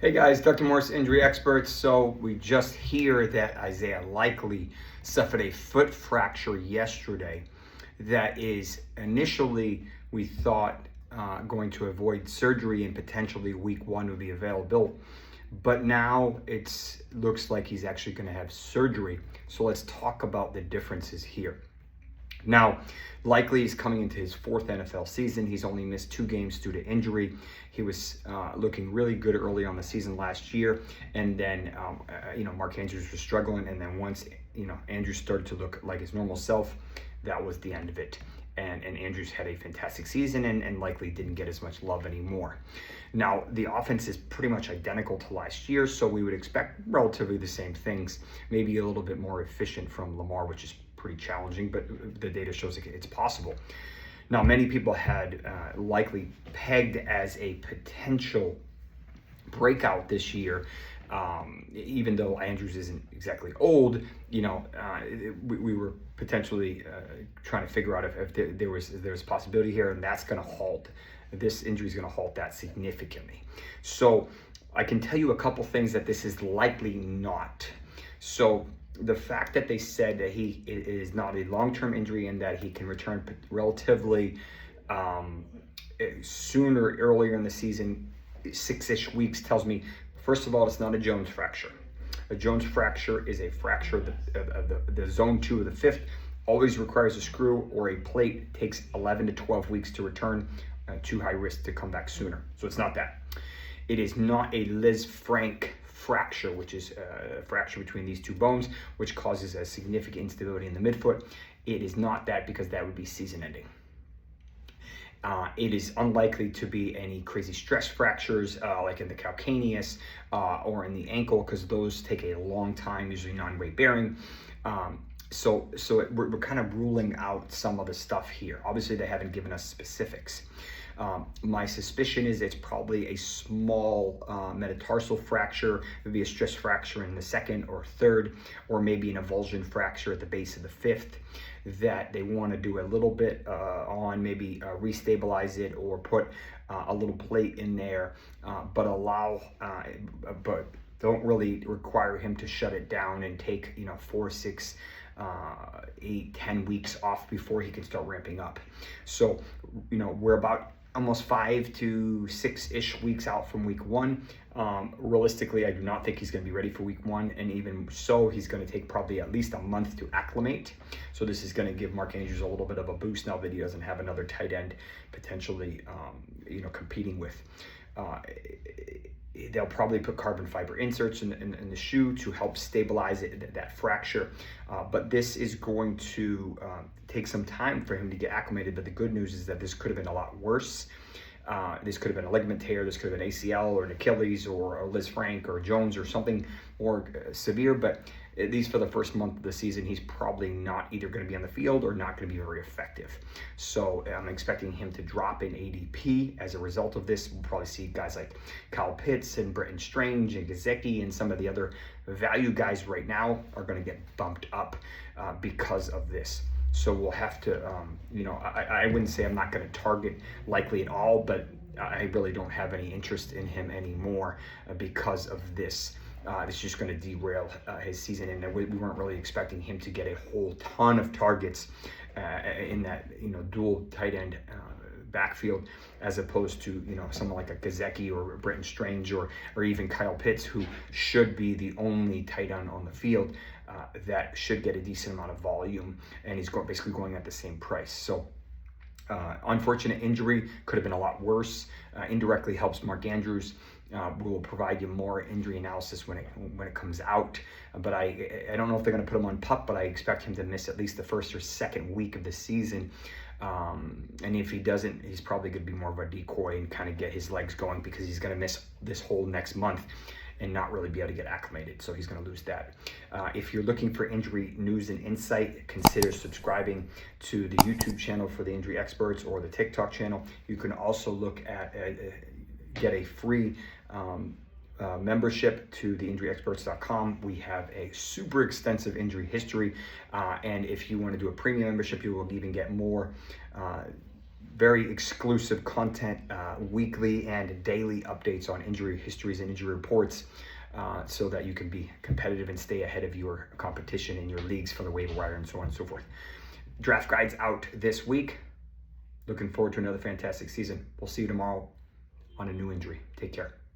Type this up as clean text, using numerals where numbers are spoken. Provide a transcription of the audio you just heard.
Hey guys, Dr. Morse, injury experts. So we just hear that Isaiah likely suffered a foot fracture yesterday that is initially we thought going to avoid surgery and potentially week one would be available. But now it looks like he's actually going to have surgery. So let's talk about the differences here. Now, likely he's coming into his fourth NFL season. He's only missed 2 games due to injury. He was looking really good early on the season last year, and then Mark Andrews was struggling, and then once Andrews started to look like his normal self, that was the end of it. And Andrews had a fantastic season and likely didn't get as much love anymore. Now, the offense is pretty much identical to last year, so we would expect relatively the same things, maybe a little bit more efficient from Lamar, which is pretty challenging, but the data shows it's possible. Now, many people had likely pegged as a potential breakout this year, even though Andrews isn't exactly old. We were potentially trying to figure out if there was a possibility here, and that's going to halt. This injury is going to halt that significantly. So I can tell you a couple things that this is likely not. So the fact that they said that he is not a long-term injury and that he can return relatively sooner, earlier in the season, 6-ish weeks, tells me, first of all, it's not a Jones fracture. A Jones fracture is a fracture of the zone 2 of the fifth, always requires a screw or a plate, takes 11 to 12 weeks to return, too high risk to come back sooner. So it's not that. It is not a Liz Frank fracture, which is a fracture between these two bones, which causes a significant instability in the midfoot. It is not that, because that would be season ending. It is unlikely to be any crazy stress fractures like in the calcaneus or in the ankle, because those take a long time, usually non-weight bearing. So we're kind of ruling out some of the stuff here. Obviously, they haven't given us specifics. My suspicion is it's probably a small metatarsal fracture, maybe a stress fracture in the second or third, or maybe an avulsion fracture at the base of the fifth, that they want to do a little bit on, maybe restabilize it or put a little plate in there, but don't really require him to shut it down and take 4, 6, 8, 10 weeks off before he can start ramping up. So we're about almost 5 to 6-ish weeks out from week one. Realistically, I do not think he's going to be ready for week one, and even so, he's going to take probably at least a month to acclimate. So this is going to give Mark Andrews a little bit of a boost now that he doesn't have another tight end potentially competing with. They'll probably put carbon fiber inserts in the shoe to help stabilize that fracture. But this is going to take some time for him to get acclimated. But the good news is that this could have been a lot worse. This could have been a ligament tear, this could have been ACL or an Achilles or a Liz Frank or Jones or something more severe. But at least for the first month of the season, he's probably not either going to be on the field or not going to be very effective. So I'm expecting him to drop in ADP as a result of this. We'll probably see guys like Kyle Pitts and Britton Strange and Gesicki and some of the other value guys right now are going to get bumped up because of this. So we'll have to, I wouldn't say I'm not going to target likely at all, but I really don't have any interest in him anymore because of this. It's just going to derail his season, and we weren't really expecting him to get a whole ton of targets in that dual tight end backfield, as opposed to someone like a Gesicki or Britton Strange or even Kyle Pitts, who should be the only tight end on the field that should get a decent amount of volume, and he's basically going at the same price. So unfortunate injury, could have been a lot worse. Indirectly helps Mark Andrews. We will provide you more injury analysis when it comes out. But I don't know if they're going to put him on PUP, but I expect him to miss at least the first or second week of the season. And if he doesn't, he's probably going to be more of a decoy and kind of get his legs going, because he's going to miss this whole next month and not really be able to get acclimated. So he's going to lose that. If you're looking for injury news and insight, consider subscribing to the YouTube channel for the Injury Experts or the TikTok channel. You can also look at get a free membership to theinjuryexperts.com. We have a super extensive injury history, and if you want to do a premium membership, you will even get more very exclusive content, weekly and daily updates on injury histories and injury reports, so that you can be competitive and stay ahead of your competition in your leagues from the waiver wire and so on and so forth. Draft guides out this week. Looking forward to another fantastic season. We'll see you tomorrow on a new injury. Take care.